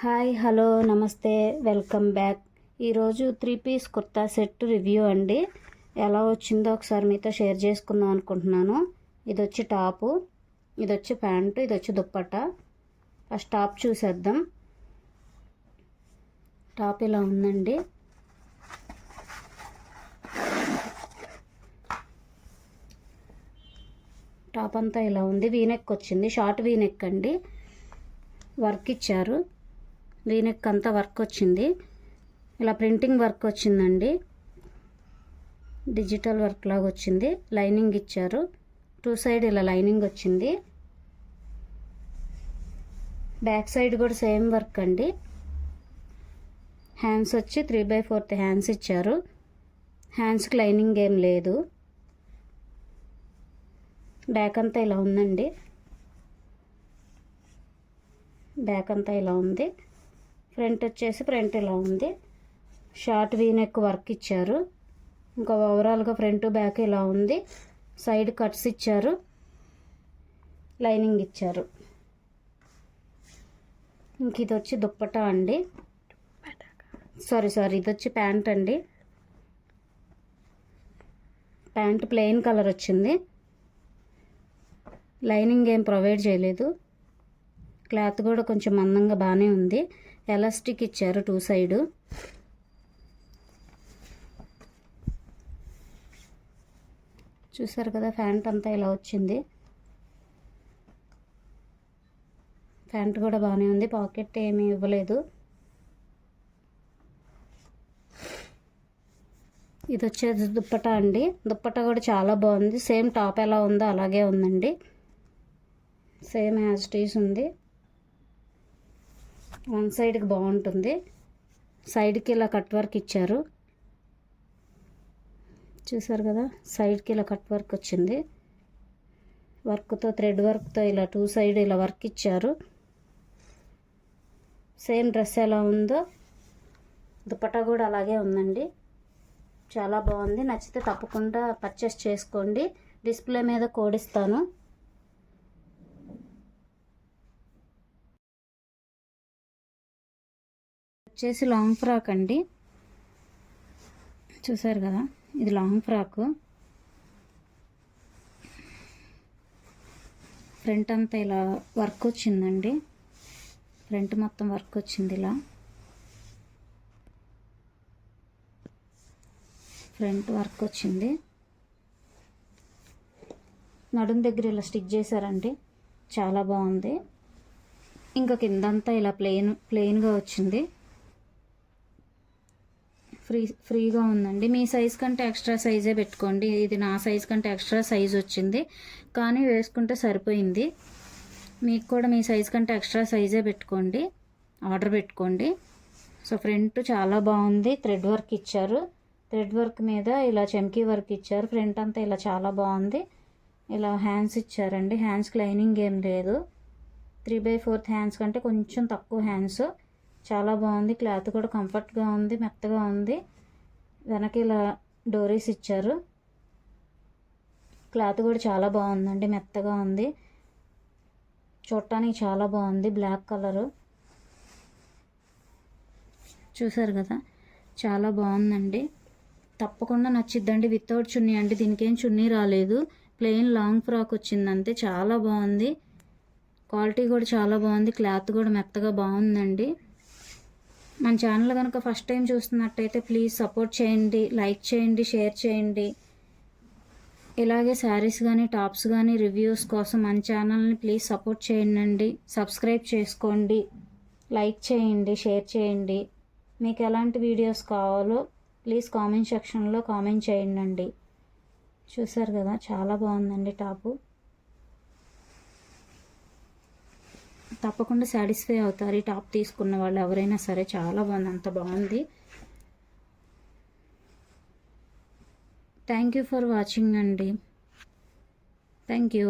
Hi hello నమస్తే welcome back. ఈరోజు 3 piece kurta set review అండి. ఎలా వచ్చిందో ఒకసారి మీతో షేర్ చేసుకుందాం అనుకుంటున్నాను. ఇది వచ్చి టాపు, ఇది వచ్చి ప్యాంటు, ఇది వచ్చి దుప్పట్టా. ఫస్ట్ టాప్ చూసేద్దాం. టాప్ ఇలా ఉందండి. టాప్ అంతా ఇలా ఉంది. వీనెక్ వచ్చింది, షార్ట్ వీనెక్ అండి. వర్క్ ఇచ్చారు, వీనెక్ అంతా వర్క్ వచ్చింది. ఇలా ప్రింటింగ్ వర్క్ వచ్చిందండి, డిజిటల్ వర్క్ లాగా వచ్చింది. లైనింగ్ ఇచ్చారు, 2 సైడ్ ఇలా లైనింగ్ వచ్చింది. బ్యాక్ సైడ్ కూడా సేమ్ వర్క్ అండి. హ్యాండ్స్ వచ్చి 3/4 హ్యాండ్స్ ఇచ్చారు. హ్యాండ్స్కి లైనింగ్ ఏం లేదు. బ్యాక్ అంతా ఇలా ఉందండి. బ్యాక్ అంతా ఇలా ఉంది. ఫ్రంట్ వచ్చేసి ఫ్రంట్ ఇలా ఉంది. షార్ట్ వీనెక్ వర్క్ ఇచ్చారు. ఇంకా ఓవరాల్గా ఫ్రంట్ బ్యాక్ ఇలా ఉంది. సైడ్ కట్స్ ఇచ్చారు, లైనింగ్ ఇచ్చారు. ఇంక ఇది వచ్చి దుప్పటా అండి. సారీ ఇది వచ్చి ప్యాంట్ అండి. ప్యాంట్ ప్లెయిన్ కలర్ వచ్చింది. లైనింగ్ ఏం ప్రొవైడ్ చేయలేదు. క్లాత్ కూడా కొంచెం మందంగా బాగానే ఉంది. ఎలాస్టిక్ ఇచ్చారు 2 సైడ్. చూసారు కదా, ప్యాంట్ అంతా ఇలా వచ్చింది. ప్యాంట్ కూడా బాగానే ఉంది. పాకెట్ ఏమీ ఇవ్వలేదు. ఇది వచ్చేది దుప్పటా అండి. దుప్పటా కూడా చాలా బాగుంది. సేమ్ టాప్ ఎలా ఉందో అలాగే ఉందండి. సేమ్ యాజ్ ఇట్ ఈజ్ ఉంది. 1 సైడ్కి బాగుంటుంది. సైడ్కి ఇలా కట్ వర్క్ ఇచ్చారు. చూసారు కదా, సైడ్కి ఇలా కట్ వర్క్ వచ్చింది. వర్క్తో థ్రెడ్ వర్క్తో ఇలా 2 సైడ్ ఇలా వర్క్ ఇచ్చారు. సేమ్ డ్రెస్ ఎలా ఉందో దుపట్టా కూడా అలాగే ఉందండి. చాలా బాగుంది. నచ్చితే తప్పకుండా పర్చేస్ చేసుకోండి. డిస్ప్లే మీద కోడ్ ఇస్తాను. వచ్చేసి లాంగ్ ఫ్రాక్ అండి. చూసారు కదా, ఇది లాంగ్ ఫ్రాక్. ఫ్రంట్ అంతా ఇలా వర్క్ వచ్చిందండి. ఫ్రంట్ మొత్తం వర్క్ వచ్చింది. ఇలా ఫ్రంట్ వర్క్ వచ్చింది. నడుం దగ్గర ఇలా స్టిచ్ చేశారండి. చాలా బాగుంది. ఇంకా కిందంతా ఇలా ప్లెయిన్గా వచ్చింది. ఫ్రీగా ఉందండి. మీ సైజ్ కంటే ఎక్స్ట్రా సైజే పెట్టుకోండి. ఇది నా సైజ్ కంటే ఎక్స్ట్రా సైజ్ వచ్చింది, కానీ వేసుకుంటే సరిపోయింది. మీకు కూడా మీ సైజ్ కంటే ఎక్స్ట్రా సైజే పెట్టుకోండి, ఆర్డర్ పెట్టుకోండి. సో ఫ్రంట్ చాలా బాగుంది. థ్రెడ్ వర్క్ ఇచ్చారు. థ్రెడ్ వర్క్ మీద ఇలా చమ్కీ వర్క్ ఇచ్చారు. ఫ్రంట్ అంతా ఇలా చాలా బాగుంది. ఇలా హ్యాండ్స్ ఇచ్చారండి. హ్యాండ్స్కి లైనింగ్ ఏం లేదు. 3/4 హ్యాండ్స్ కంటే కొంచెం తక్కువ హ్యాండ్స్. చాలా బాగుంది. క్లాత్ కూడా కంఫర్ట్గా ఉంది, మెత్తగా ఉంది. వెనక ఇలా డోరీస్ ఇచ్చారు. క్లాత్ కూడా చాలా బాగుందండి, మెత్తగా ఉంది. చూడటానికి చాలా బాగుంది. Black colour. చూసారు కదా, చాలా బాగుందండి. తప్పకుండా నచ్చిద్దండి. వితౌట్ చున్నీ అండి. దీనికి ఏం చున్నీ రాలేదు. ప్లెయిన్ లాంగ్ ఫ్రాక్ వచ్చిందంతే. చాలా బాగుంది. క్వాలిటీ కూడా చాలా బాగుంది. క్లాత్ కూడా మెత్తగా బాగుందండి. మన ఛానల్ కనుక ఫస్ట్ టైం చూస్తున్నట్టయితే ప్లీజ్ సపోర్ట్ చేయండి, లైక్ చేయండి, షేర్ చేయండి. ఇలాగే శారీస్ కానీ టాప్స్ కానీ రివ్యూస్ కోసం మన ఛానల్ని ప్లీజ్ సపోర్ట్ చేయండి. సబ్స్క్రైబ్ చేసుకోండి, లైక్ చేయండి, షేర్ చేయండి. మీకు ఎలాంటి వీడియోస్ కావాలో ప్లీజ్ కామెంట్ సెక్షన్లో కామెంట్ చేయండి. చూసారు కదా, చాలా బాగుందండి టాపు. తప్పకుండా సాటిస్ఫై అవుతారు ఈ టాప్ తీసుకున్న వాళ్ళు ఎవరైనా సరే. చాలా బాగుంది, అంత బాగుంది. థ్యాంక్ యూ ఫర్ వాచింగ్ అండి. Thank you.